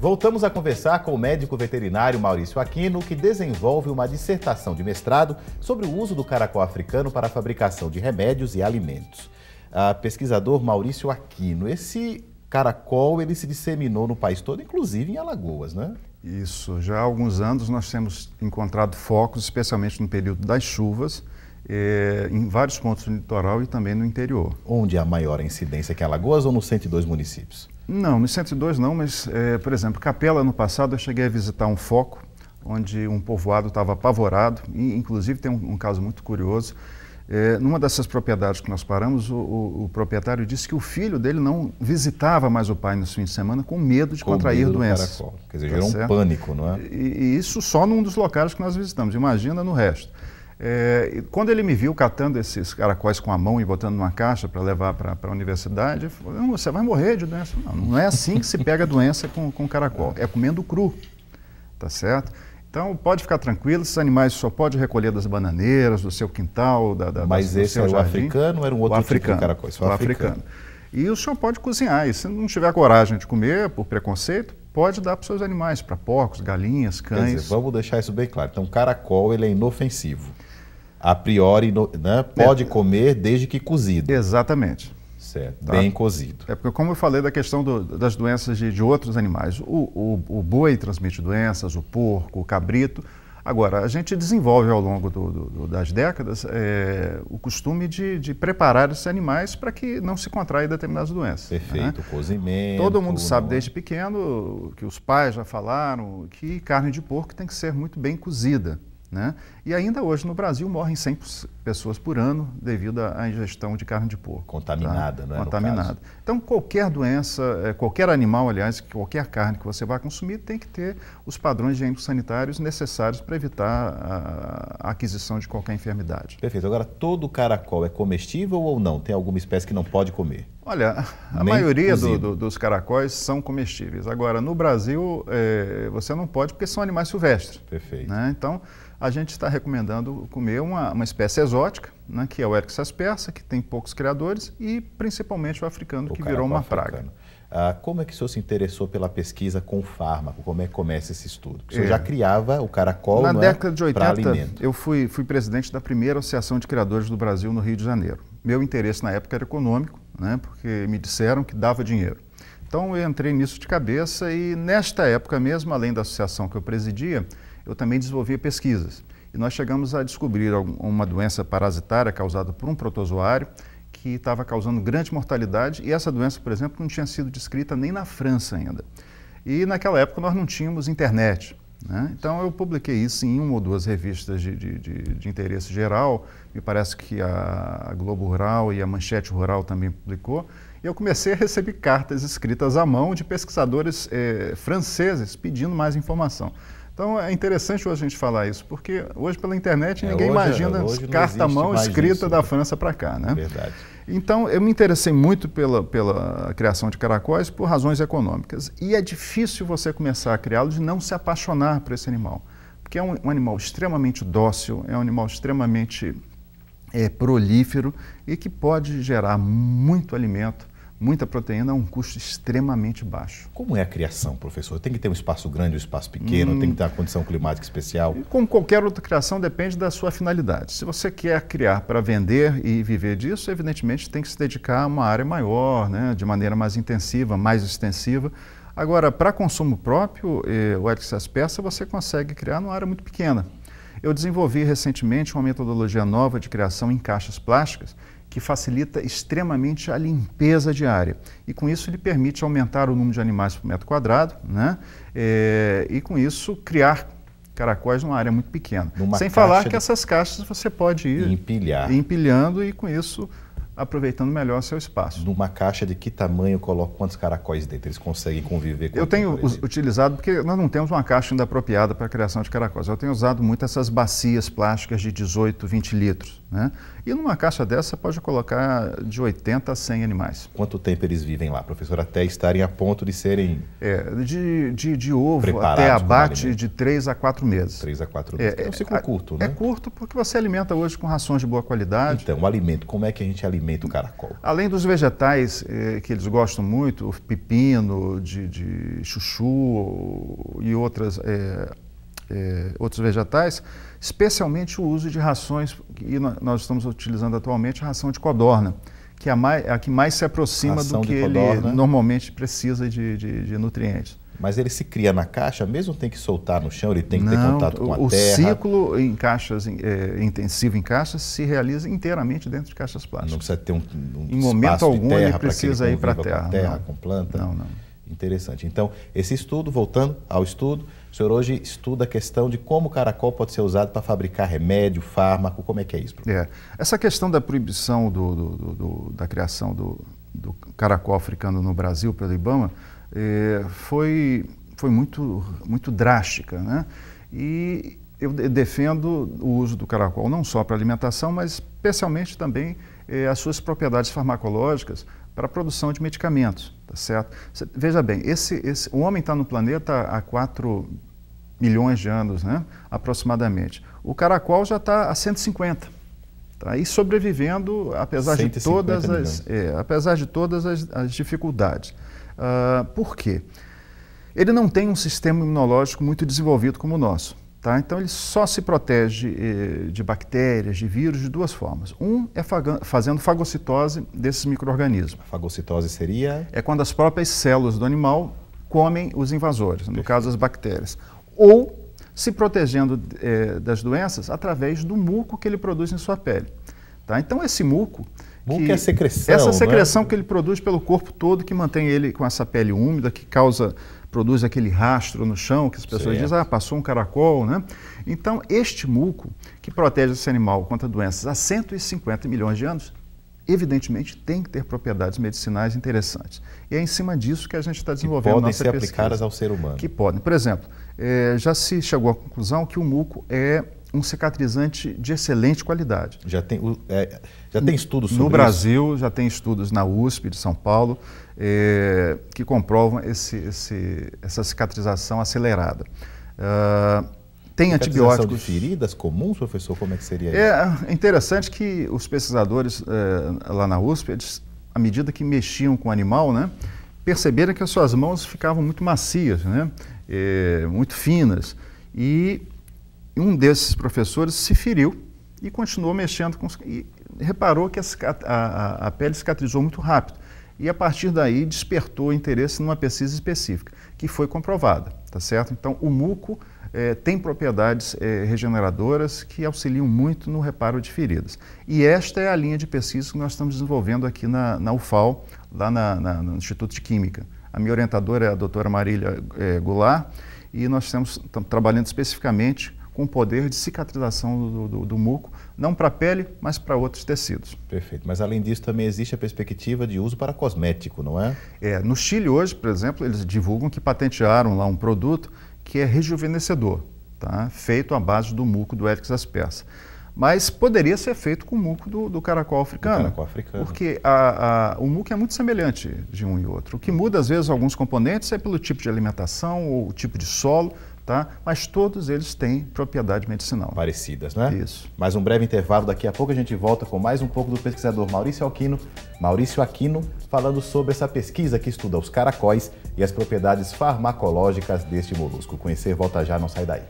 Voltamos a conversar com o médico veterinário Maurício Aquino, que desenvolve uma dissertação de mestrado sobre o uso do caracol africano para a fabricação de remédios e alimentos. Pesquisador Maurício Aquino, esse caracol ele se disseminou no país todo, inclusive em Alagoas, né? Isso, já há alguns anos nós temos encontrado focos, especialmente no período das chuvas, em vários pontos do litoral e também no interior. Onde há maior incidência, aqui em Alagoas ou nos 102 municípios? Não, nos 102 não, mas, por exemplo, Capela, no passado eu cheguei a visitar um foco onde um povoado estava apavorado, e inclusive tem um caso muito curioso. Numa dessas propriedades que nós paramos, o proprietário disse que o filho dele não visitava mais o pai nos fins de semana com medo de contrair doenças. Caracol. Quer dizer, gerou um pânico, não é? E isso só num dos locais que nós visitamos, imagina no resto. Quando ele me viu catando esses caracóis com a mão e botando numa caixa para levar para a universidade, ele falou: não, você vai morrer de doença. Não é assim que se pega a doença com caracol, é comendo cru, tá certo? Então pode ficar tranquilo, esses animais só pode recolher das bananeiras, do seu quintal, Mas esse é o africano ou era um outro tipo de caracol? O africano. E o senhor pode cozinhar, e se não tiver coragem de comer, por preconceito, pode dar para os seus animais, para porcos, galinhas, cães. Quer dizer, vamos deixar isso bem claro. Então, o caracol ele é inofensivo. A priori, né, pode comer desde que cozido. Exatamente. Certo, tá? Bem cozido. Porque como eu falei da questão das doenças de outros animais, o boi transmite doenças, o porco, o cabrito. Agora, a gente desenvolve ao longo das décadas o costume de preparar esses animais para que não se contraia determinadas doenças. Perfeito, né? Cozimento. Todo mundo sabe desde pequeno, que os pais já falaram, que carne de porco tem que ser muito bem cozida. Né? E ainda hoje no Brasil morrem 100 pessoas por ano devido à ingestão de carne de porco. Contaminada, tá? Não é? Contaminada. Então qualquer doença, qualquer animal, aliás, qualquer carne que você vai consumir tem que ter os padrões higiênico-sanitários necessários para evitar a aquisição de qualquer enfermidade. Perfeito. Agora, todo caracol é comestível ou não? Tem alguma espécie que não pode comer? Olha, a maioria dos caracóis são comestíveis. Agora, no Brasil, você não pode porque são animais silvestres. Perfeito. Né? Então, a gente está recomendando comer uma espécie exótica, né, que é o Eryx aspersa, que tem poucos criadores, e principalmente o africano, que virou uma praga. Como é que o senhor se interessou pela pesquisa com fármaco? Como é que começa esse estudo? O senhor já criava o caracol na década de 80, para alimento. Eu fui presidente da primeira Associação de Criadores do Brasil no Rio de Janeiro. Meu interesse na época era econômico, né, porque me disseram que dava dinheiro. Então eu entrei nisso de cabeça e nesta época mesmo, além da associação que eu presidia, eu também desenvolvia pesquisas. E nós chegamos a descobrir uma doença parasitária causada por um protozoário que estava causando grande mortalidade e essa doença, por exemplo, não tinha sido descrita nem na França ainda. E naquela época nós não tínhamos internet. Né? Então eu publiquei isso em uma ou duas revistas de interesse geral, me parece que a Globo Rural e a Manchete Rural também publicou, e eu comecei a receber cartas escritas à mão de pesquisadores franceses pedindo mais informação. Então é interessante hoje a gente falar isso, porque hoje pela internet ninguém imagina carta à mão escrita da França para cá. Né? Verdade. Então eu me interessei muito pela criação de caracóis por razões econômicas. E é difícil você começar a criá-los e não se apaixonar por esse animal. Porque é um animal extremamente dócil, é um animal extremamente prolífero e que pode gerar muito alimento, muita proteína a um custo extremamente baixo. Como é a criação, professor? Tem que ter um espaço grande ou um espaço pequeno? Tem que ter uma condição climática especial? Como qualquer outra criação, depende da sua finalidade. Se você quer criar para vender e viver disso, evidentemente tem que se dedicar a uma área maior, né, de maneira mais intensiva, mais extensiva. Agora, para consumo próprio, o Eryx aspersa você consegue criar numa área muito pequena. Eu desenvolvi recentemente uma metodologia nova de criação em caixas plásticas que facilita extremamente a limpeza diária. E com isso ele permite aumentar o número de animais por metro quadrado, né? E com isso criar caracóis numa área muito pequena. Sem falar que essas caixas você pode ir empilhando e com isso aproveitando melhor seu espaço. Numa caixa de que tamanho coloco quantos caracóis dentro? Eles conseguem conviver com Eu tenho utilizado, porque nós não temos uma caixa ainda apropriada para a criação de caracóis. Eu tenho usado muito essas bacias plásticas de 18, 20 litros. Né? E numa caixa dessa você pode colocar de 80 a 100 animais. Quanto tempo eles vivem lá, professor, até estarem a ponto de serem de ovo até abate de 3 a 4 meses. 3 a 4 meses. É um ciclo curto, né? É curto porque você alimenta hoje com rações de boa qualidade. Então, o alimento, como é que a gente alimenta alimenta o caracol? Além dos vegetais que eles gostam muito, o pepino, de chuchu e outros vegetais, especialmente o uso de rações que nós estamos utilizando atualmente, a ração de codorna, que é a que mais se aproxima do que ele normalmente precisa de nutrientes. Mas ele se cria na caixa, mesmo tem que soltar no chão, ele tem que ter contato com a terra? O ciclo em caixas, intensivo em caixas, se realiza inteiramente dentro de caixas plásticas. Não precisa ter um em momento algum terra ele precisa ir para a terra. Com terra, com planta? Não. Interessante. Então, esse estudo, voltando ao estudo, o senhor hoje estuda a questão de como o caracol pode ser usado para fabricar remédio, fármaco, como é que é isso? Essa questão da proibição da criação do caracol africano no Brasil pelo IBAMA foi muito drástica, né? E eu defendo o uso do caracol não só para alimentação, mas especialmente também as suas propriedades farmacológicas para a produção de medicamentos, tá certo? Veja bem, o homem está no planeta há 4 milhões de anos, né, aproximadamente. O caracol já está há 150, tá aí sobrevivendo, apesar de todas as dificuldades. Por quê? Ele não tem um sistema imunológico muito desenvolvido como o nosso. Tá? Então, ele só se protege de bactérias, de vírus, de duas formas. Um é fazendo fagocitose desses micro-organismos. A fagocitose seria? É quando as próprias células do animal comem os invasores, no caso as bactérias. Ou se protegendo das doenças através do muco que ele produz em sua pele. Tá? Então, esse muco... é a secreção, essa secreção que ele produz pelo corpo todo, que mantém ele com essa pele úmida, que produz aquele rastro no chão, que as pessoas dizem, passou um caracol, né? Então, este muco, que protege esse animal contra doenças há 150 milhões de anos, evidentemente tem que ter propriedades medicinais interessantes. E é em cima disso que a gente está desenvolvendo nossa pesquisa. Que podem ser aplicadas ao ser humano. Que podem. Por exemplo, já se chegou à conclusão que o muco é um cicatrizante de excelente qualidade. Já tem estudos sobre isso? No Brasil, já tem estudos na USP de São Paulo que comprovam essa cicatrização acelerada. Tem antibióticos... de feridas comuns, professor? Como é que seria isso? É interessante que os pesquisadores lá na USP, eles, à medida que mexiam com o animal, né, perceberam que as suas mãos ficavam muito macias, né, muito finas. E um desses professores se feriu e continuou mexendo e reparou que a pele cicatrizou muito rápido. E a partir daí despertou interesse numa pesquisa específica, que foi comprovada, tá certo? Então, o muco tem propriedades regeneradoras que auxiliam muito no reparo de feridas. E esta é a linha de pesquisa que nós estamos desenvolvendo aqui na UFAL, lá no Instituto de Química. A minha orientadora é a doutora Marília Goulart, e nós estamos trabalhando especificamente com o poder de cicatrização do muco, não para a pele, mas para outros tecidos. Perfeito. Mas, além disso, também existe a perspectiva de uso para cosmético, não é? No Chile, hoje, por exemplo, eles divulgam que patentearam lá um produto que é rejuvenescedor, tá? Feito à base do muco do Aedes aspersa. Mas poderia ser feito com o muco do caracol africano. Do caracol africano. Porque o muco é muito semelhante de um e outro. O que muda, às vezes, alguns componentes é pelo tipo de alimentação ou o tipo de solo, tá? Mas todos eles têm propriedade medicinal. Parecidas, né? Isso. Mais um breve intervalo, daqui a pouco a gente volta com mais um pouco do pesquisador Maurício Aquino, falando sobre essa pesquisa que estuda os caracóis e as propriedades farmacológicas deste molusco. Conhecer, volta já, não sai daí.